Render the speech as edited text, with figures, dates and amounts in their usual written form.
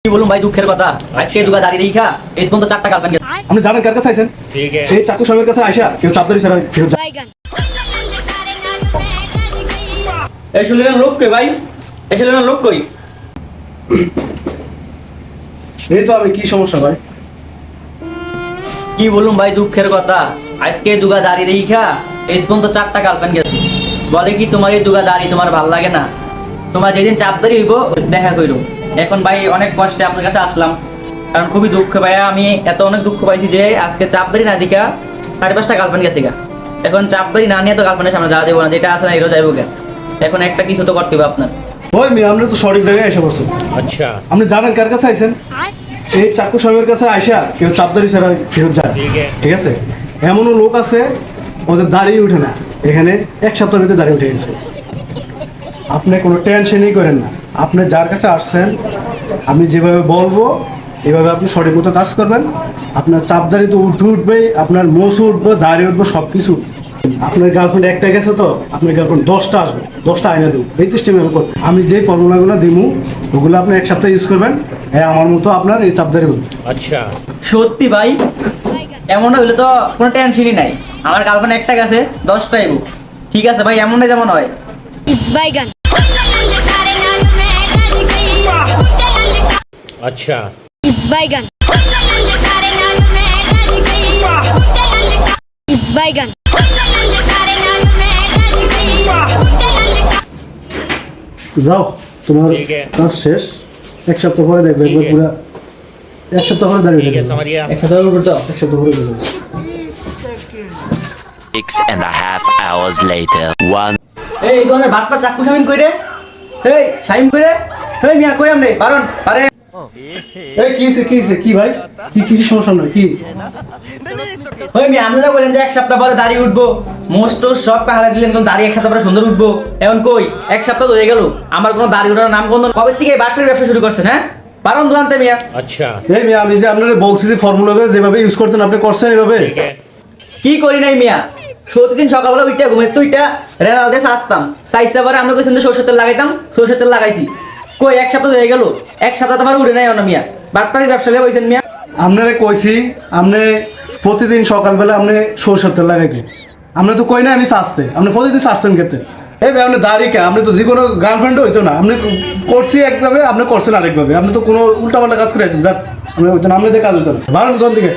কি বলুন ভাই, দুঃখের কথা। আজকে দুগা দাঁড়িয়ে রেখা এই পর্যন্ত 4টা গার্লফ্রেন্ড গেছে। আপনি জানেন কার কাছে আইছেন? ठीक है এই চাকু সাহেবের কাছে আইসা কেউ চাপদারি ছাড়া কেউ এই শুনলেন লোক কই ভাই? এই শুনলেন লোক কই? এই তো আমি কি সমস্যা ভাই? কি বলুন ভাই, দুঃখের কথা। আজকে দুগা দাঁড়িয়ে রেখা এই পর্যন্ত 4টা গার্লফ্রেন্ড গেছে। বলে কি তোমার এই দুগা দাঁড়ি তোমার ভাল লাগে না? তোমার যেদিন চাপদারি হইব দেখা কইরো। এখন ভাই অনেক কষ্টে আপনার কাছে আসলাম, কারণ খুবই দুঃখ ভাইয়া। আমি এত অনেক দুঃখ পাইছি যে আজকে চাপদারি না দিকা 4-5টা গার্লফ্রেন্ড গেছে গা। এখন চাপদারি না নিয়ে তো গার্লফ্রেন্ডের সামনে যাওয়া যাবো না, যেটা আছে না এরও যাইব গা। এখন একটা কিছু তো করতে হবে আপনার। ওই মেয়ে, আপনি তো সঠিক জায়গায় এসে পড়ছেন। अच्छा আপনি জানেন কার কাছে আইছেন? এই চাকু সাহেবের কাছে আইসা কেউ চাপদারি ছাড়া কেউ যায়। ठीक है ঠিক আছে, এমনও লোক আছে ওদের দাঁড়িয়ে উঠে না, এখানে এক সপ্তাহের ভিতরে দাঁড়িয়ে উঠে গেছে। আপনি কোনো টেনশনই করেন না, আপনি যার কাছে আসছেন আমি যেভাবে বলবো এভাবে আপনি সঠিক মতো কাজ করবেন। আপনার চাপদারি তো উঠবেই, আপনার মোচু উঠবো, দাঁড়িয়ে উঠবো, সব কিছু। আপনার গার্লফ্রেন্ড একটা গেছে তো আপনার গার্লফ্রেন্ড 10টা আসবে, 10টা আইনা দেবো। এই সিস্টেমে আমি করতে, আমি যেই ফর্মুলাগুলো দিমু ওগুলো আপনি এক সপ্তাহ ইউজ করবেন। হ্যাঁ, আমার মতো আপনার এই চাপদারি হবে। अच्छा সত্যি ভাই, এমন হইলে তো কোনো টেনশনই নাই। আমার গার্লফ্রেন্ড একটা গেছে 10টা আইব। ঠিক আছে ভাই, এমনটা যেমন হয়। বাইগান अच्छा বাইগান বাইগান যাও, তোমার ঠিক আছে। কাজ শেষ। এক সপ্তাহ পরে দেখবে ঠিক একবার আছে। পুরো এক সপ্তাহ পরে দাঁড়িয়ে ठीक है দেখবে। समझ गया এক সপ্তাহের উপর তো। এক সপ্তাহ পরে দেখবে। 6.5 hours later. One. এই তোমাদের বাটপা চাকু শামিন কই রে? এই শামিন কই রে? এই মিয়া কই আমনে? পারন পারে। এই কি হয়েছে, কি হয়েছে, কি ভাই, কি কি সমস্যা না কি? ওই মিয়া আপনারা বলেন যে এক সপ্তাহ পরে দাঁড়িয়ে উঠবো, মোস্ট সব কাহালা দিলেন, কোন দাঁড়িয়ে এক সপ্তাহ পরে সুন্দর উঠবো। এখন কই এক সপ্তাহ তো হয়ে গেল, আমার কোনো দাঁড়িয়ে ওঠার নাম গন্ধ। কবে থেকে এই বাটপার ব্যবসা শুরু করছেন? হ্যাঁ পারন তো আনতে মিয়া। अच्छा এই মেয়ে, আমি যে আপনারা বলছি যে ফর্মুলাগুলো যেভাবে ইউজ করতেন আপনি করছেন এভাবে? ठीक है কি করি নাই মিয়া? প্রতিদিন সকালবেলা উইটা ঘুমের তো উইটা রেনাল দিয়ে আসতাম, চাইছে পরে আমরা কইছেন যে সরষের তেল লাগাইতাম, সরষের তেল লাগাইছি। কই এক সপ্তাহ হয়ে গেল, এক সপ্তাহ তোমার উঠে নাই অন্য মিয়া। বাটপাড়ির ব্যবসা লিয়ে বইছেন মিয়া। আপনারা কইছি আপনি প্রতিদিন সকালবেলা আপনি সরষের তেল লাগাইতে, আপনি তো কই না আমি চাষতে, আপনি প্রতিদিন চাষতেন খেতে। এই ভাই, আপনি দাঁড়িয়ে কে? আপনি তো যে কোনো গার্লফ্রেন্ডও হইতো না, আপনি করছি একভাবে, আপনি করছেন আরেকভাবে। আপনি তো কোনো উল্টাপাল্টা কাজ করে আছেন, যার আপনি হইতো না, আপনাদের কাজ হইতো না। বারণ কোন দিকে